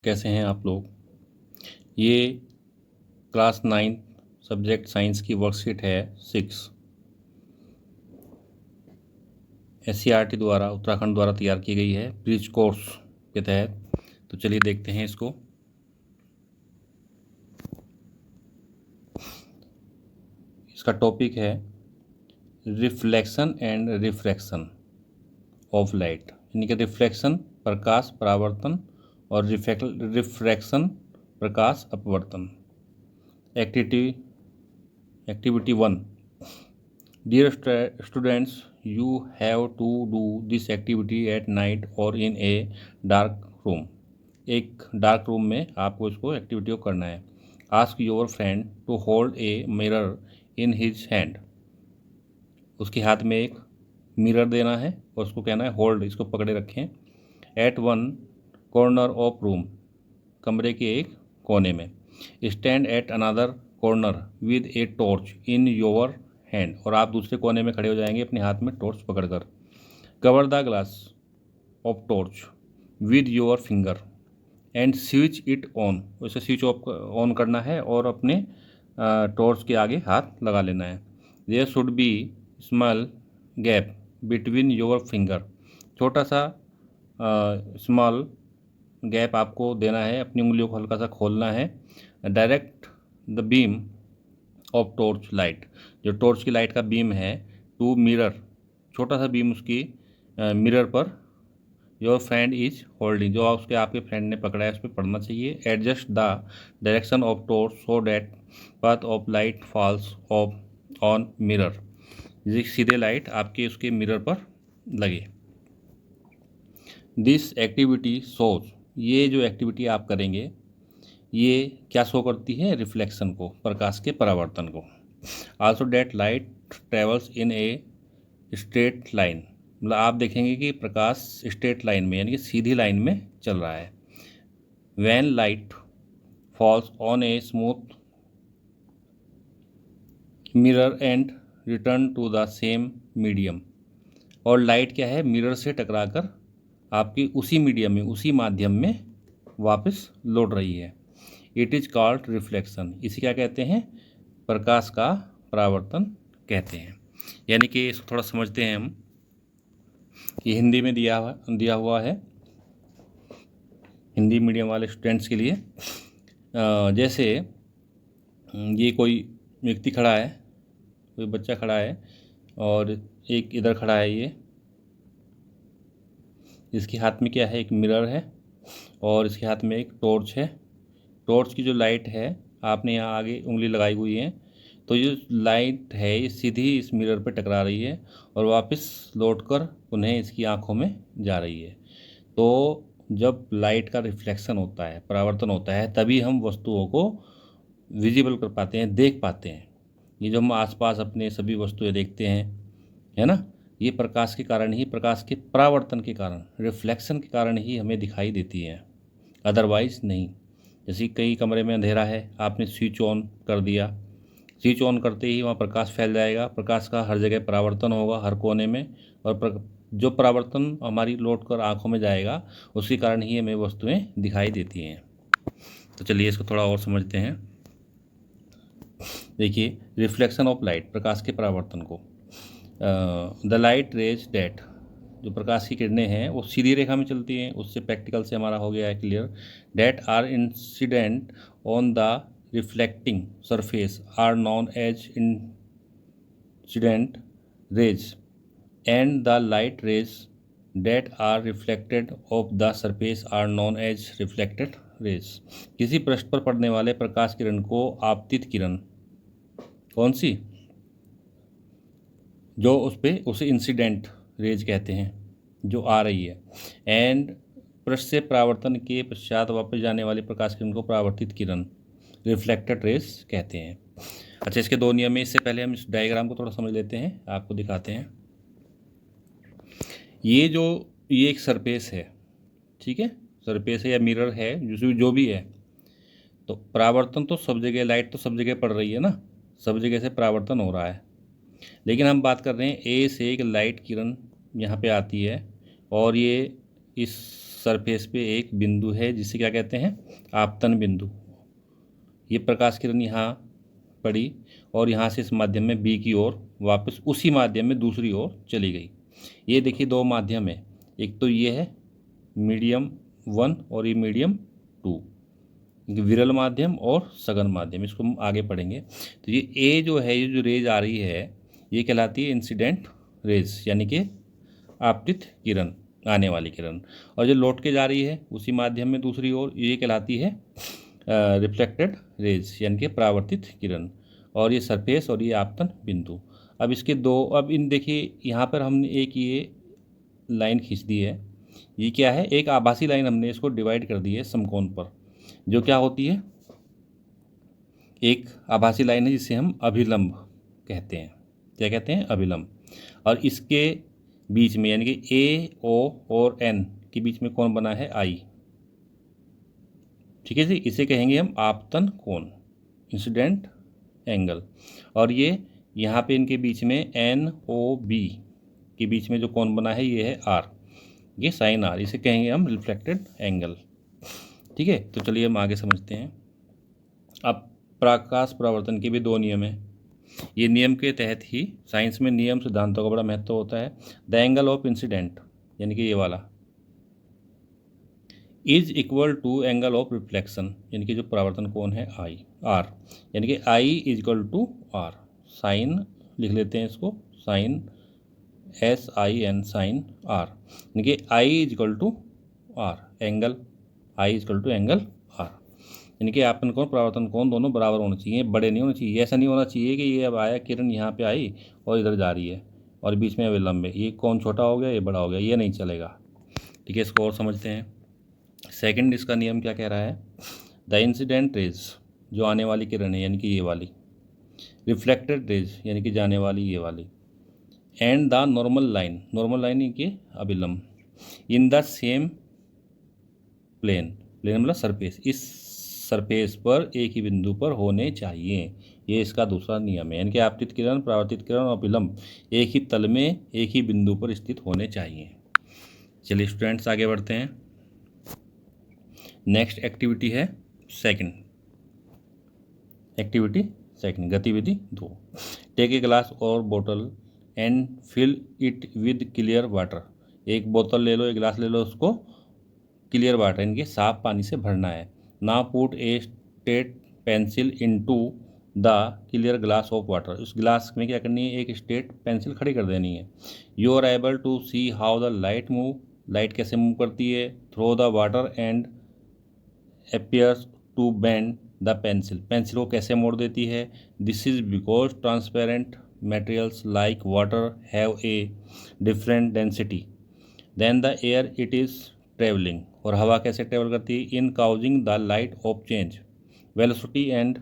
कैसे हैं आप लोग। ये क्लास 9 सब्जेक्ट साइंस की वर्कशीट है 6 SCERT द्वारा उत्तराखंड द्वारा तैयार की गई है ब्रिज कोर्स के तहत। तो चलिए देखते हैं इसको। इसका टॉपिक है reflection and refraction of light, यानी कि रिफ्लेक्शन प्रकाश परावर्तन और रिफ्रैक्शन प्रकाश अपवर्तन। Activity 1। Dear students, you have to do this activity at night or in a dark room. एक डार्क रूम में आपको इसको एक्टिविटी को करना है। Ask your friend to hold a mirror in his hand. उसके हाथ में एक मिरर देना है और उसको कहना है होल्ड, इसको पकड़े रखें। At one corner of room, कमरे के एक कोने में। Stand at another corner with a torch in your hand, और आप दूसरे कोने में खड़े हो जाएंगे अपने हाथ में टॉर्च पकड़कर। Cover the glass of torch with your finger and switch it on, उसे स्विच ऑन करना है और अपने टॉर्च के आगे हाथ लगा लेना है। There should be small gap between your finger, छोटा सा स्मॉल गैप आपको देना है, अपनी उंगलियों को हल्का सा खोलना है। Direct the beam of torch light, जो टॉर्च की लाइट का बीम है, टू मिरर, छोटा सा बीम उसकी mirror per your friend is holding, जो उसके आपके फ्रेंड ने पकड़ा है उस पर पड़ना चाहिए। Adjust the direction of torch so that path of light falls of on mirror, सीधे लाइट आपके उसके मिरर पर लगे। दिस एक्टिविटी शोज, ये जो एक्टिविटी आप करेंगे ये क्या शो करती है, रिफ्लेक्शन को, प्रकाश के परावर्तन को। Also that light travels in a straight line, मतलब आप देखेंगे कि प्रकाश स्ट्रेट लाइन में यानी कि सीधी लाइन में चल रहा है। When light falls on a smooth mirror and return to the same medium, और लाइट क्या है, मिरर से टकराकर आपकी उसी मीडियम में, उसी माध्यम में वापस लौट रही है। इट इज़ कॉल्ड रिफ्लेक्शन, इसे क्या कहते हैं, प्रकाश का परावर्तन कहते हैं। यानी कि इसको थोड़ा समझते हैं हम। ये हिंदी में दिया हुआ है हिंदी मीडियम वाले स्टूडेंट्स के लिए। जैसे ये कोई व्यक्ति खड़ा है, कोई बच्चा खड़ा है और एक इधर खड़ा है, ये इसके हाथ में क्या है, एक मिरर है और इसके हाथ में एक टॉर्च है। टॉर्च की जो लाइट है, आपने यहाँ आगे उंगली लगाई हुई है, तो ये लाइट है ये सीधी इस मिरर पे टकरा रही है और वापस लौटकर उन्हें इसकी आंखों में जा रही है। तो जब लाइट का रिफ्लेक्शन होता है, परावर्तन होता है, तभी हम वस्तुओं को विजिबल कर पाते हैं, देख पाते हैं। ये जो हम आसपास अपने सभी वस्तुएं देखते हैं, है ना, ये प्रकाश के कारण ही, प्रकाश के परावर्तन के कारण, रिफ्लेक्शन के कारण ही हमें दिखाई देती है, अदरवाइज नहीं। जैसे कई कमरे में अंधेरा है, आपने स्विच ऑन कर दिया, स्विच ऑन करते ही वहाँ प्रकाश फैल जाएगा, प्रकाश का हर जगह परावर्तन होगा, हर कोने में, और जो परावर्तन हमारी लौट कर आँखों में जाएगा, उसके कारण ही हमें वस्तुएं दिखाई देती हैं। तो चलिए इसको थोड़ा और समझते हैं। देखिए, रिफ्लेक्शन ऑफ लाइट, प्रकाश के परावर्तन को। द लाइट रेज डैट, जो प्रकाश की किरणें हैं वो सीधी रेखा में चलती हैं, उससे प्रैक्टिकल से हमारा हो गया है clear. That are incident on the reflecting surface are known as incident rays, and the light rays that are reflected off the surface are known as reflected rays. किसी पृष्ठ पर पड़ने वाले प्रकाश किरण को आपतित किरण, कौन सी, जो उस पर, उसे इंसिडेंट रेज कहते हैं, जो आ रही है। एंड पृष्ठ से परावर्तन के पश्चात वापस जाने वाली प्रकाश किरण को परावर्तित किरण, रिफ्लेक्टेड रेज कहते हैं। अच्छा, इसके दो नियम है। इससे पहले हम इस डायग्राम को थोड़ा समझ लेते हैं, आपको दिखाते हैं। ये एक सरफेस है, ठीक है, सरफेस है या मिरर है, जो भी है। तो परावर्तन तो सब जगह, लाइट तो सब जगह पड़ रही है ना, सब जगह से परावर्तन हो रहा है। लेकिन हम बात कर रहे हैं ए से एक लाइट किरण यहाँ पे आती है और ये इस सरफेस पे एक बिंदु है जिसे क्या कहते हैं, आपतन बिंदु। ये प्रकाश किरण यहाँ पड़ी और यहाँ से इस माध्यम में बी की ओर वापस उसी माध्यम में दूसरी ओर चली गई। ये देखिए दो माध्यम है, एक तो ये है मीडियम 1 और ये मीडियम 2, विरल माध्यम और सघन माध्यम, इसको हम आगे पढ़ेंगे। तो ये ए जो है, ये जो रेज आ रही है, ये कहलाती है इंसिडेंट रेज, यानी कि आपतित किरण, आने वाली किरण। और जो लौट के जा रही है उसी माध्यम में दूसरी ओर, ये कहलाती है रिफ्लेक्टेड रेज, यानी कि परावर्तित किरण। और ये सरफेस और ये आपतन बिंदु। अब इसके दो, अब इन देखिए यहाँ पर हमने एक ये लाइन खींच दी है, ये क्या है, एक आभासी लाइन हमने इसको डिवाइड कर दी है समकोण पर, जो क्या होती है, एक आभासी लाइन है जिसे हम अभिलंब कहते हैं। क्या कहते हैं, अभिलंब। और इसके बीच में यानी कि ए ओ और एन के बीच में कोण बना है आई। ठीक है जी, इसे कहेंगे हम आपतन कोण, इंसिडेंट एंगल। और ये यहाँ पे इनके बीच में एन ओ बी के बीच में जो कोण बना है ये है आर, ये साइन आर, इसे कहेंगे हम रिफ्लेक्टेड एंगल। ठीक है, तो चलिए हम आगे समझते हैं। अब प्रकाश परावर्तन के भी दो नियम हैं। ये नियम के तहत ही साइंस में नियम सिद्धांतों का बड़ा महत्व होता है। द एंगल ऑफ इंसिडेंट, यानी कि ये वाला, is equal to angle of reflection, यानी कि जो परावर्तन कोण है आई आर, यानी कि I is equal to R. Sine लिख लेते हैं इसको, साइन SIN, साइन आर, यानी कि I is equal to R, angle I is equal to angle R. यानी कि आपतन कोण परावर्तन कोण दोनों बराबर होने चाहिए, बड़े नहीं होने चाहिए। ऐसा नहीं होना चाहिए कि ये अब आया किरण यहाँ पे आई और इधर जा रही है और बीच में अविलंब है, ये कोण छोटा हो गया ये बड़ा हो गया, ये नहीं चलेगा। ठीक है, इसको और समझते हैं। सेकंड इसका नियम क्या कह रहा है, द इंसिडेंट रेज, जो आने वाली किरण है यानी कि ये वाली, रिफ्लेक्टेड रेज यानी कि जाने वाली ये वाली, and the normal line, normal line यानी कि अभिलंब, in the same plane, plane मतलब सरफेस, इस सरफेस पर एक ही बिंदु पर होने चाहिए। ये इसका दूसरा नियम है, यानी कि आपतित किरण, परावर्तित किरण और अभिलंब एक ही तल में एक ही बिंदु पर स्थित होने चाहिए। चलिए स्टूडेंट्स आगे बढ़ते हैं। नेक्स्ट एक्टिविटी है सेकंड, एक्टिविटी सेकंड, गतिविधि 2। टेक ए ग्लास और बोतल and fill it with clear water. एक बोतल ले लो, एक गिलास ले लो, उसको क्लियर वाटर यानी कि साफ पानी से भरना है। Now put A state pencil into the clear glass of water. उस गिलास में क्या करनी है, एक स्टेट पेंसिल खड़ी कर देनी है। You are able to see how the light move, light कैसे मूव करती है through the water and appears to bend the pencil, पेंसिल को कैसे मोड़ देती है। This is because transparent materials like water have a different density than the air it is travelling. और हवा कैसे ट्रेवल करती है, in causing the light of change velocity and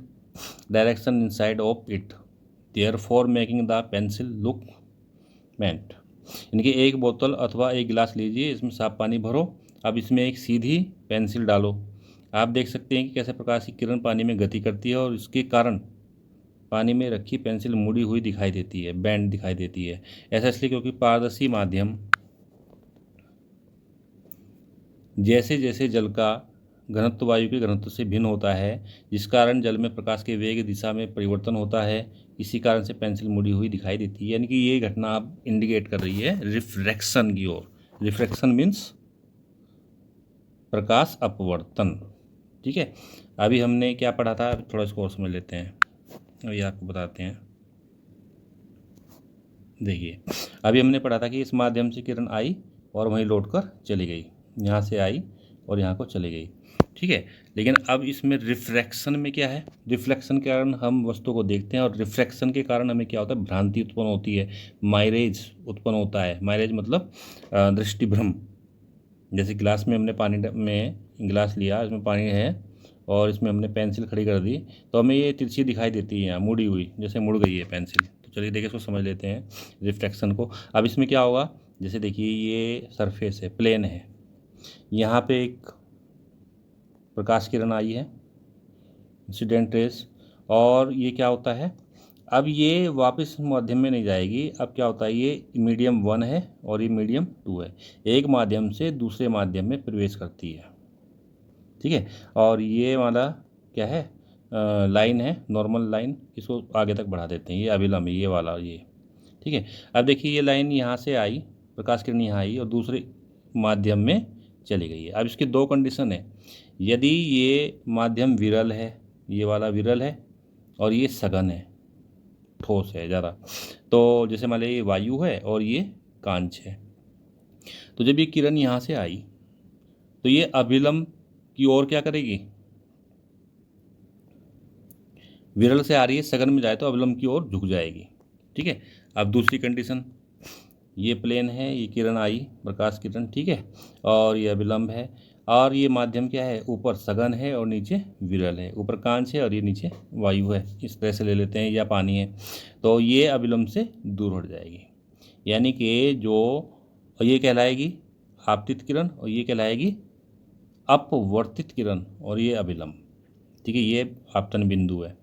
direction inside of it, therefore making the pencil look bent. यानी कि एक बोतल अथवा एक गिलास लीजिए, इसमें साफ पानी भरो, अब इसमें एक सीधी पेंसिल डालो। आप देख सकते हैं कि कैसे प्रकाश की किरण पानी में गति करती है और इसके कारण पानी में रखी पेंसिल मुड़ी हुई दिखाई देती है, बैंड दिखाई देती है। ऐसा इसलिए क्योंकि पारदर्शी माध्यम जैसे जैसे जल का घनत्व वायु के घनत्व से भिन्न होता है, जिस कारण जल में प्रकाश के वेग दिशा में परिवर्तन होता है, इसी कारण से पेंसिल मुड़ी हुई दिखाई देती है। यानी कि ये घटना अब इंडिकेट कर रही है रिफ्रैक्शन की ओर। रिफ्रैक्शन मीन्स प्रकाश अपवर्तन। ठीक है, अभी हमने क्या पढ़ा था, थोड़ा इसको और समझ लेते हैं, अभी आपको बताते हैं। देखिए, अभी हमने पढ़ा था कि इस माध्यम से किरण आई और वहीं लौट कर चली गई, यहाँ से आई और यहाँ को चली गई। ठीक है, लेकिन अब इसमें रिफ्रैक्शन में क्या है, रिफ्लेक्शन के कारण हम वस्तु को देखते हैं और रिफ्रैक्शन के कारण हमें क्या होता है, भ्रांति उत्पन्न होती है, माइरेज उत्पन्न होता है। माइरेज मतलब दृष्टिभ्रम। जैसे गिलास में हमने पानी में गिलास लिया, इसमें पानी है और इसमें हमने पेंसिल खड़ी कर दी, तो हमें ये तिरछी दिखाई देती है, यहाँ मुड़ी हुई, जैसे मुड़ गई है पेंसिल। तो चलिए देखिए इसको समझ लेते हैं रिफ्रैक्शन को। अब इसमें क्या होगा, जैसे देखिए ये सरफेस है, प्लेन है, यहाँ पे एक प्रकाश किरण आई है, इंसिडेंट रेस, और ये क्या होता है, अब ये वापस माध्यम में नहीं जाएगी। अब क्या होता है, ये मीडियम 1 है और ये मीडियम 2 है, एक माध्यम से दूसरे माध्यम में प्रवेश करती है। ठीक है, और ये वाला क्या है, लाइन है, नॉर्मल लाइन, इसको आगे तक बढ़ा देते हैं, ये अभिलंब, ये वाला ये। ठीक है, अब देखिए ये लाइन यहाँ से आई, प्रकाश किरण यहाँ आई और दूसरे माध्यम में चली गई है। अब इसकी दो कंडीशन है, यदि ये माध्यम विरल है, ये वाला विरल है और ये सघन है, ठोस है ज़्यादा, तो जैसे मान लीजिए ये वायु है और ये कांच है, तो जब ये किरण यहाँ से आई तो ये अभिलंब की ओर क्या करेगी, विरल से आ रही है, सघन में जाए तो अभिलंब की ओर झुक जाएगी। ठीक है, अब दूसरी कंडीशन, ये प्लेन है, ये किरण आई प्रकाश किरण, ठीक है, और ये अभिलंब है, और ये माध्यम क्या है, ऊपर सघन है और नीचे विरल है, ऊपर कांच है और ये नीचे वायु है, इस तरह से ले लेते हैं, या पानी है, तो ये अभिलंब से दूर हट जाएगी। यानी कि जो ये कहलाएगी आपतित किरण और ये कहलाएगी अपवर्तित किरण, और ये अभिलंब। ठीक है, ये आपतन बिंदु है।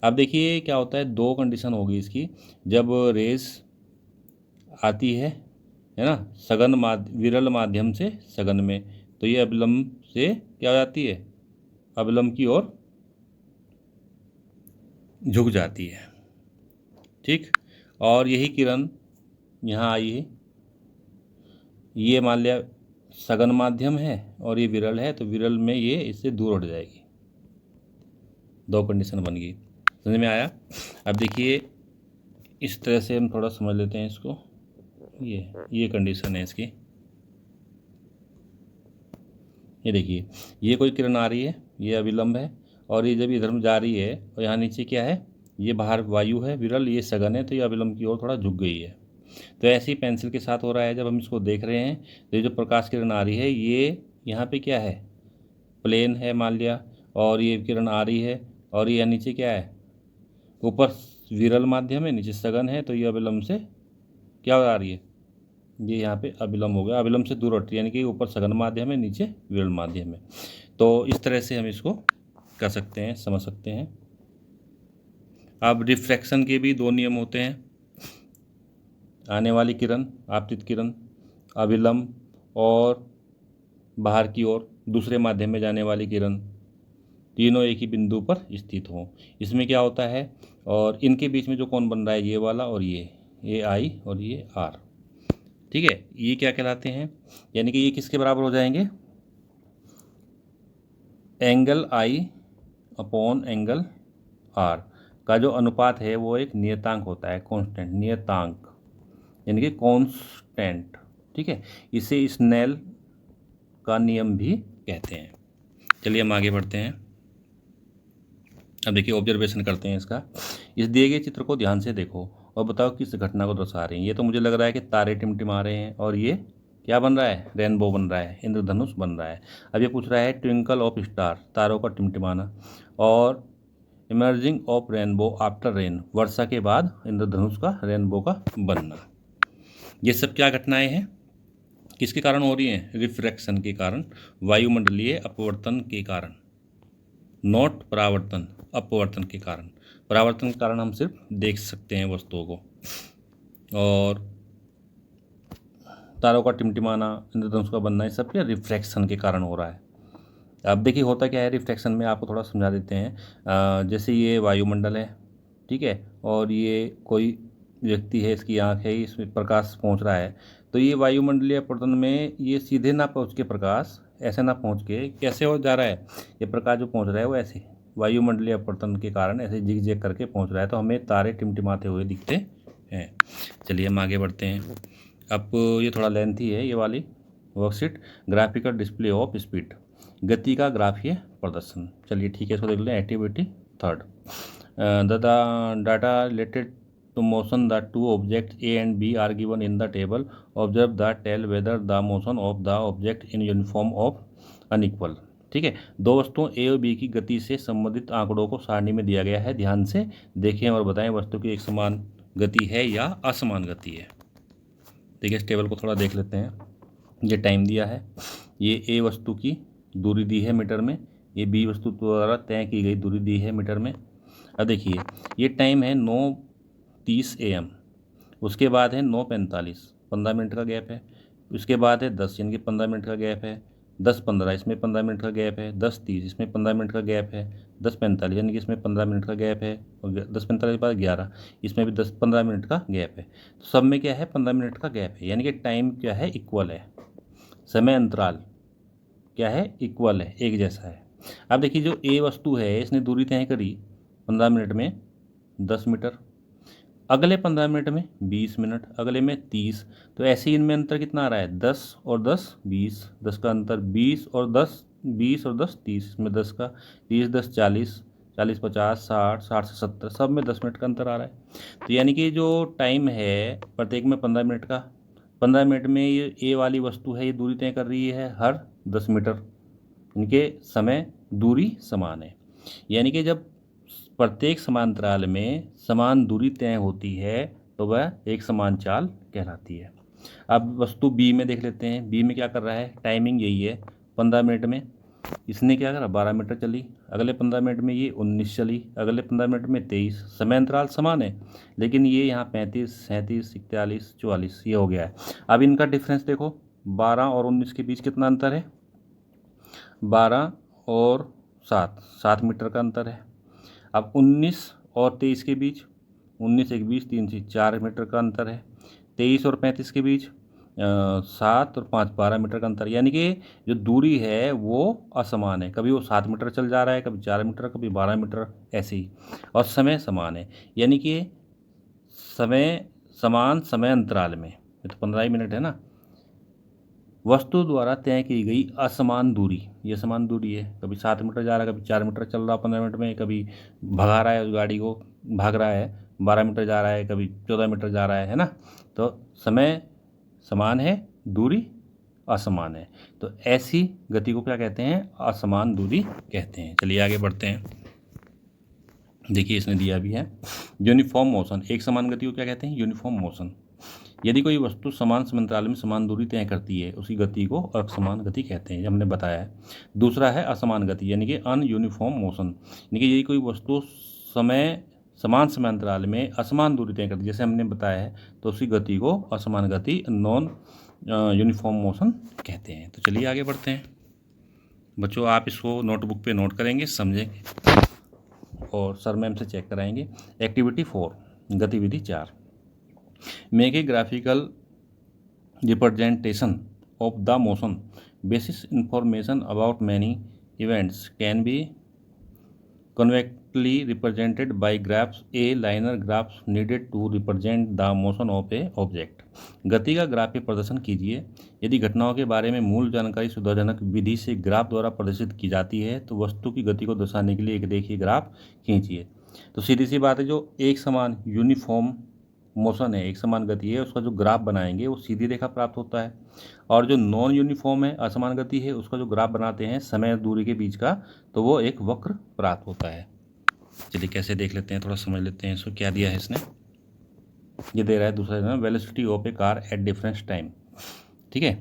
अब देखिए क्या होता है, दो कंडीशन होगी इसकी, जब रेस आती है ना, विरल माध्यम से सघन में, तो ये अभिलंब से क्या हो जाती है, अभिलंब की ओर झुक जाती है। ठीक, और यही किरण यहाँ आई है, ये मान लिया सघन माध्यम है और ये विरल है, तो विरल में ये इससे दूर हट जाएगी। दो कंडीशन बन गई, समझ में आया। अब देखिए इस तरह से हम थोड़ा समझ लेते हैं इसको, ये कंडीशन है इसकी। ये देखिए, ये कोई किरण आ रही है, ये अभिलंब है, और ये जब इधर में जा रही है और यहाँ नीचे क्या है, ये बाहर वायु है विरल, ये सघन है, तो ये अभिलंब की ओर थोड़ा झुक गई है। तो ऐसे ही पेंसिल के साथ हो रहा है, जब हम इसको देख रहे हैं तो ये जो प्रकाश किरण आ रही है, ये यहाँ पे क्या है, प्लेन है मान लिया, और ये किरण आ रही है, और ये नीचे क्या है, ऊपर विरल माध्यम है, नीचे सघन है, तो ये अभिलंब से क्या आ रही है, ये यहाँ पे अभिलंब हो गया, अभिलंब से दूर हट रही है, यानी कि ऊपर सघन माध्यम है, नीचे विरल माध्यम है। तो इस तरह से हम इसको कर सकते हैं, समझ सकते हैं। अब रिफ्रैक्शन के भी दो नियम होते हैं, आने वाली किरण आपतित किरण, अभिलंब, और बाहर की ओर दूसरे माध्यम में जाने वाली किरण, तीनों एक ही बिंदु पर स्थित हों। इसमें क्या होता है, और इनके बीच में जो कोण बन रहा है, ये वाला और ये आई और ये आर। ठीक है, ये क्या कहलाते हैं, यानी कि ये किसके बराबर हो जाएंगे, angle I upon angle R का जो अनुपात है वो एक नियतांक होता है, कांस्टेंट नियतांक, यानी कि कांस्टेंट। ठीक है, इसे स्नेल का नियम भी कहते हैं। चलिए हम आगे बढ़ते हैं। अब देखिए ऑब्जर्वेशन करते हैं इसका। इस दिए गए चित्र को ध्यान से देखो और बताओ किस घटना को दर्शा रहे हैं। ये तो मुझे लग रहा है कि तारे टिमटिमा रहे हैं, और ये क्या बन रहा है, रेनबो बन रहा है, इंद्रधनुष बन रहा है। अब ये पूछ रहा है ट्विंकल ऑफ स्टार, तारों का टिमटिमाना, और emerging of rainbow after rain, वर्षा के बाद इंद्रधनुष का, रेनबो का बनना। ये सब क्या घटनाएं हैं, किसके कारण हो रही हैं, रिफ्रैक्शन के कारण, वायुमंडलीय अपवर्तन के कारण, नॉट परावर्तन, अपवर्तन के कारण। परावर्तन के कारण हम सिर्फ देख सकते हैं वस्तुओं को, और तारों का टिमटिमाना, इंद्रधनुष का बनना, ये सब क्या रिफ्रैक्शन के कारण हो रहा है। अब देखिए होता क्या है रिफ्रैक्शन में, आपको थोड़ा समझा देते हैं। जैसे ये वायुमंडल है, ठीक है, और ये कोई व्यक्ति है, इसकी आँख है, इसमें प्रकाश पहुंच रहा है, तो ये वायुमंडलीय अपवर्तन में ये सीधे ना पहुंच के, प्रकाश ऐसे ना पहुंच के कैसे हो जा रहा है, ये प्रकाश जो पहुंच रहा है वो ऐसे वायुमंडलीय अपवर्तन के कारण ऐसे जिग जैग करके पहुंच रहा है, तो हमें तारे टिमटिमाते हुए दिखते हैं। चलिए हम आगे बढ़ते हैं। अब ये थोड़ा लेंथी है ये वाली worksheet, graphical display of speed, गति का ग्राफीय प्रदर्शन। चलिए ठीक है, इसको देख लें। Activity third, the data related to motion, the two objects A and B are given in the table. Observe the tell whether the motion of the object in uniform of unequal। ठीक है, दो वस्तुओं ए और B की गति से संबंधित आंकड़ों को सारणी में दिया गया है, ध्यान से देखें और बताएं वस्तु की एक समान गति है या असमान गति है। देखिए इस टेबल को थोड़ा देख लेते हैं। ये टाइम दिया है, ये ए वस्तु की दूरी दी है मीटर में, ये बी वस्तु द्वारा तय की गई दूरी दी है मीटर में। अब देखिए ये टाइम है 9:30 AM, उसके बाद है 9:45, 15 मिनट का गैप है। उसके बाद है 10 यानी कि 15 मिनट का गैप है। 10:15 इसमें 15 मिनट का गैप है। 10:30 इसमें 15 मिनट का गैप है। 10:45 यानी कि इसमें 15 मिनट का गैप है। और 10:45 के बाद 11 इसमें भी 10-15 मिनट का गैप है। तो सब में क्या है 15 मिनट का गैप है, यानी कि टाइम क्या है इक्वल है, समय अंतराल क्या है इक्वल है, एक जैसा है। अब देखिए जो ए वस्तु है इसने दूरी तय करी 15 मिनट में 10 मीटर, अगले 15 मिनट में 20 मिनट, अगले में 30। तो ऐसे ही इनमें अंतर कितना आ रहा है 10 और 10 20, 10 का अंतर 20 और 10 20 और 10 30, इसमें 10 का 30 10 40, 40 50 60, 60 से 70, सब में 10 मिनट का अंतर आ रहा है। तो यानी कि जो टाइम है प्रत्येक में 15 मिनट का, 15 मिनट में ये ए वाली वस्तु है ये दूरी तय कर रही है हर 10 मीटर, इनके समय दूरी समान है। यानी कि जब प्रत्येक समांतराल में समान दूरी तय होती है तो वह एक समान चाल कहलाती है। अब वस्तु बी में देख लेते हैं। बी में क्या कर रहा है, टाइमिंग यही है 15 मिनट में इसने क्या करा 12 मीटर चली, अगले 15 मिनट में ये 19 चली, अगले 15 मिनट में 23। समय अंतराल समान है लेकिन ये यहाँ 35 37 41 44 ये हो गया है। अब इनका डिफरेंस देखो 12 और 19 के बीच कितना अंतर है, 12 और 7 मीटर का अंतर है। अब 19 और 23 के बीच 19 1 20 3 से 4 मीटर का अंतर है। 23 और 35 के बीच 7 और 5 12 मीटर का अंतर, यानी कि जो दूरी है वो असमान है, कभी वो 7 मीटर चल जा रहा है, कभी 4 मीटर, कभी 12 मीटर, ऐसे ही। और समय समान है, यानी कि समय समान समय अंतराल में, ये तो 15 ही मिनट है ना। वस्तु द्वारा तय की गई असमान दूरी, ये समान दूरी है, कभी 7 मीटर जा रहा है, कभी 4 मीटर चल रहा है 15 मिनट में, कभी भगा रहा है उस गाड़ी को, भाग रहा है 12 मीटर जा रहा है, कभी 14 मीटर जा रहा है ना। तो समय समान है, दूरी असमान है, तो ऐसी गति को क्या कहते हैं, असमान दूरी कहते हैं। चलिए आगे बढ़ते हैं। देखिए इसने दिया भी है यूनिफॉर्म मोशन, एक समान गति को क्या कहते हैं, यूनिफॉर्म मोशन। यदि कोई वस्तु समान समंतराल में समान दूरी तय करती है उसी गति को असमान गति कहते हैं, हमने बताया है। दूसरा है असमान गति यानी कि अनयूनिफॉर्म मोशन, यानी कि यदि कोई वस्तु समय समान समयांतराल में असमान दूरी तय करती है जैसे हमने बताया है तो उसी गति को असमान गति नॉन यूनिफॉर्म मोशन कहते हैं। तो चलिए आगे बढ़ते हैं बच्चों, आप इसको नोटबुक पे नोट करेंगे, समझेंगे और सर मैम से चेक कराएंगे। एक्टिविटी 4 गतिविधि 4, make a graphical representation of the motion basis information about many events can be convexly represented by graphs, a linear graphs needed to represent the motion of a object। गति का graphic प्रदर्शन कीजिए। यदि घटनाओं के बारे में मूल जानकारी सुविधाजनक विधि से ग्राफ द्वारा प्रदर्शित की जाती है तो वस्तु की गति को दर्शाने के लिए एक रेखीय ग्राफ खींचिए। तो सीधी सी बात है, जो एक समान यूनिफॉर्म मोशन है, एक समान गति है, उसका जो ग्राफ बनाएंगे वो सीधी रेखा प्राप्त होता है। और जो नॉन यूनिफॉर्म है, असमान गति है, उसका जो ग्राफ बनाते हैं समय दूरी के बीच का, तो वो एक वक्र प्राप्त होता है। चलिए कैसे देख लेते हैं, थोड़ा समझ लेते हैं इसको। क्या दिया है इसने, ये दे रहा है दूसरा velocity of A car at different time. ठीक है,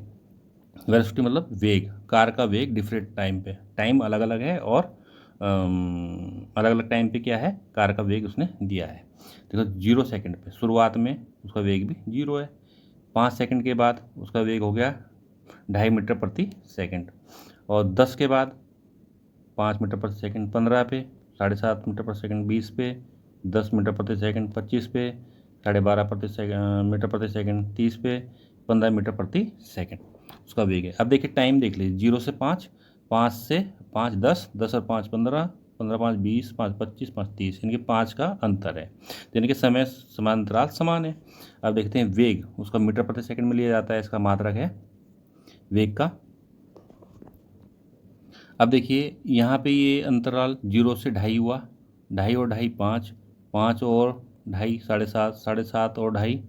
वेलोसिटी मतलब वेग, कार का वेग डिफरेंट टाइम पे, टाइम अलग अलग है और अलग अलग टाइम पे क्या है कार का वेग उसने दिया है। देखो 0 सेकंड पे शुरुआत में उसका वेग भी 0 है, 5 सेकंड के बाद उसका वेग हो गया 2.5 मीटर प्रति सेकंड, और 10 के बाद 5 मीटर प्रति सेकंड, 15 पे 7.5 मीटर प्रति सेकंड, 20 पे 10 मीटर प्रति सेकंड, 25 पे 12.5 मीटर प्रति सेकंड, 30 पे 15 मीटर प्रति सेकंड उसका वेग है। अब देखिए टाइम देख लीजिए, 0 से 5, 5 से 5 10, 10 और 5 15, 15 5 20, 5 25, 5 30, यानी कि 5 का अंतर है, तो यानी कि समय समांतराल समान है। अब देखते हैं वेग, उसका मीटर प्रति सेकंड में लिया जाता है, इसका मात्रक है वेग का। अब देखिए यहाँ पे ये अंतराल 0 से 2.5 हुआ, 2.5 और 2.5 5, 5 और 2.5 7.5, 7.5 और 2.5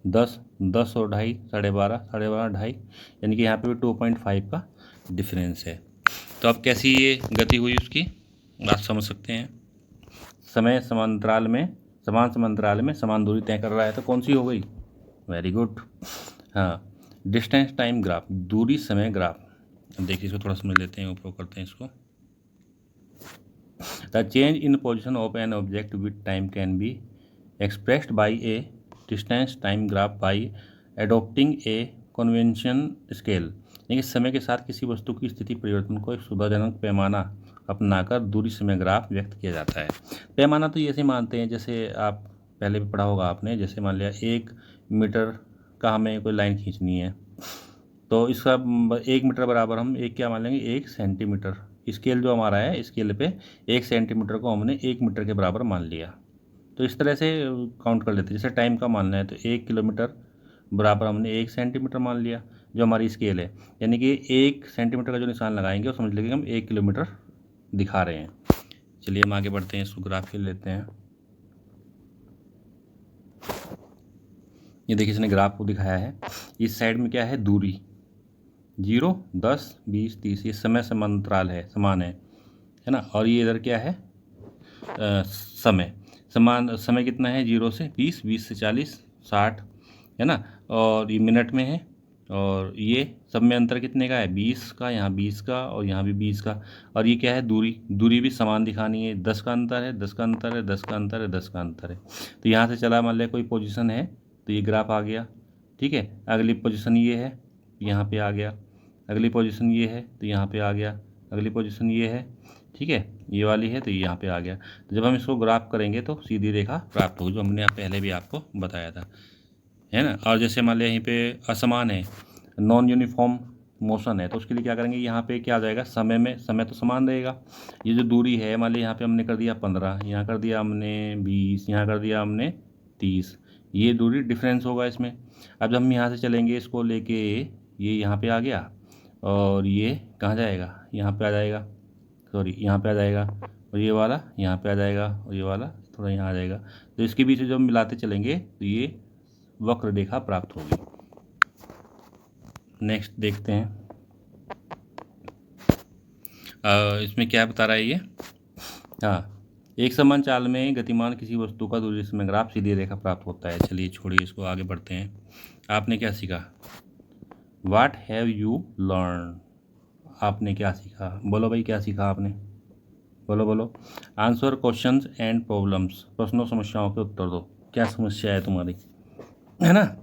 10, 10 और 2.5 12.5, 12.5 2.5, यानी कि यहाँ पे भी 2.5 का डिफरेंस है। तो अब कैसी ये गति हुई उसकी आप समझ सकते हैं। समय समांतराल में समान समांतराल में समान दूरी तय कर रहा है, तो कौन सी हो गई, वेरी गुड। हाँ, डिस्टेंस टाइम ग्राफ, दूरी समय ग्राफ। अब देखिए इसको थोड़ा समझ लेते हैं, ऊपर करते हैं इसको। The change in position of an object with time can be expressed by A distance time graph by adopting A convention scale. यानी समय के साथ किसी वस्तु की स्थिति परिवर्तन को एक सुविधाजनक पैमाना अपनाकर दूरी समय ग्राफ व्यक्त किया जाता है। पैमाना तो ऐसे मानते हैं, जैसे आप पहले भी पढ़ा होगा आपने, जैसे मान लिया 1 मीटर का हमें कोई लाइन खींचनी है, तो इसका 1 मीटर बराबर हम एक क्या मान लेंगे, 1 सेंटीमीटर। स्केल जो हमारा है, स्केल पे 1 सेंटीमीटर को हमने 1 मीटर के बराबर मान लिया। तो इस तरह से काउंट कर लेते हैं। जैसे टाइम का मानना है तो 1 किलोमीटर बराबर हमने 1 सेंटीमीटर मान लिया, जो हमारी स्केल है। यानी कि 1 सेंटीमीटर का जो निशान लगाएंगे वो समझ लेंगे हम 1 किलोमीटर दिखा रहे हैं। चलिए हम आगे बढ़ते हैं, इसको ग्राफ खेल लेते हैं। ये देखिए इसने ग्राफ को दिखाया है। इस साइड में क्या है, दूरी 0, 10, 20, 30, ये समय समांतराल है, समान है ना। और ये इधर क्या है, समय समान। समय कितना है, 0 से 20, 20 से 40, 60 है ना। और ये मिनट में है। और ये सब में अंतर कितने का है, 20 का, यहाँ 20 का और यहाँ भी 20 का। और ये क्या है, दूरी। दूरी भी समान दिखानी है। 10 का अंतर है, 10 का अंतर है, 10 का अंतर है, 10 का अंतर है। तो यहाँ से चला, मान लिया कोई पोजीशन है तो ये ग्राफ आ गया, ठीक है। अगली पोजीशन ये है, यहाँ पे आ गया। अगली पोजीशन ये है तो यहाँ पे आ गया। अगली पोजीशन ये है, ठीक है, ये वाली है तो यहाँ पे आ गया। तो जब हम इसको ग्राफ करेंगे तो सीधी रेखा प्राप्त होगी, जो हमने पहले भी आपको बताया था, है ना। और जैसे मान लिया यहीं पे असमान है, नॉन यूनिफॉर्म मोशन है, तो उसके लिए क्या करेंगे, यहाँ पे क्या आ जाएगा, समय में समय तो समान रहेगा। ये जो दूरी है, मान लिया यहाँ पे हमने कर दिया 15, यहाँ कर दिया हमने 20, यहाँ कर दिया हमने 30, ये दूरी डिफरेंस होगा इसमें। अब जब हम यहाँ से चलेंगे इसको लेके, ये यहाँ पे आ गया और ये कहाँ जाएगा, यहाँ पे आ जाएगा, सॉरी यहाँ पे आ जाएगा, और ये वाला यहाँ पे आ जाएगा, और ये वाला थोड़ा यहाँ आ जाएगा। तो इसके बीच जब मिलाते चलेंगे तो ये वक्र रेखा प्राप्त होगी। नेक्स्ट देखते हैं, इसमें क्या बता रहा है ये। हाँ, एक समान चाल में गतिमान किसी वस्तु का दूरी समय ग्राफ सीधी रेखा प्राप्त होता है। चलिए छोड़िए इसको, आगे बढ़ते हैं। आपने क्या सीखा, व्हाट हैव यू लर्न, आपने क्या सीखा, बोलो भाई क्या सीखा आपने, बोलो बोलो। आंसर क्वेश्चंस एंड प्रॉब्लम्स, प्रश्नों समस्याओं के उत्तर दो। क्या समस्या है तुम्हारी, है ना।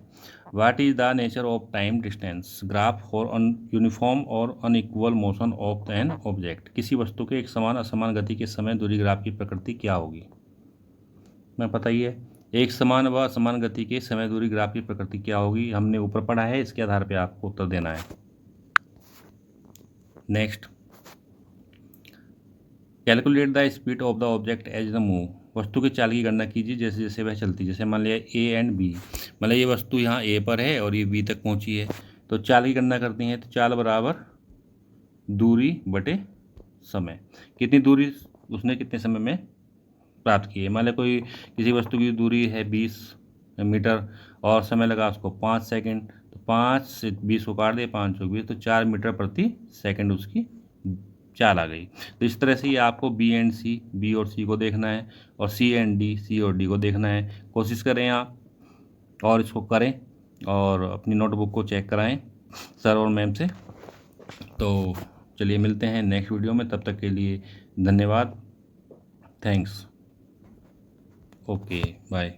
What is the nature of time distance graph for uniform और unequal motion of an object, किसी वस्तु के एक समान असमान गति के समय दूरी ग्राफ की प्रकृति क्या होगी। मैं पता ही है, एक समान व असमान गति के समय दूरी ग्राफ की प्रकृति क्या होगी, हमने ऊपर पढ़ा है, इसके आधार पे आपको उत्तर देना है। Next, calculate the speed of the object as the move, वस्तु की चाल की गणना कीजिए जैसे जैसे वह चलती। जैसे मान लिया ए एंड बी, मतलब ये वस्तु यहाँ ए पर है और ये बी तक पहुँची है, तो चाल की गणना करती हैं। तो चाल बराबर दूरी बटे समय, कितनी दूरी उसने कितने समय में प्राप्त की है। मान लिया कोई किसी वस्तु की दूरी है 20 मीटर और समय लगा उसको 5 सेकंड, तो 5 से 20 को काट दे, 5 से 20, तो 4 मीटर प्रति सेकंड उसकी चाल आ गई। तो इस तरह से ये आपको बी एंड सी, बी और सी को देखना है, और सी एंड डी, सी और डी को देखना है। कोशिश करें आप और इसको करें, और अपनी नोटबुक को चेक कराएं सर और मैम से। तो चलिए मिलते हैं नेक्स्ट वीडियो में, तब तक के लिए धन्यवाद, थैंक्स, ओके बाय।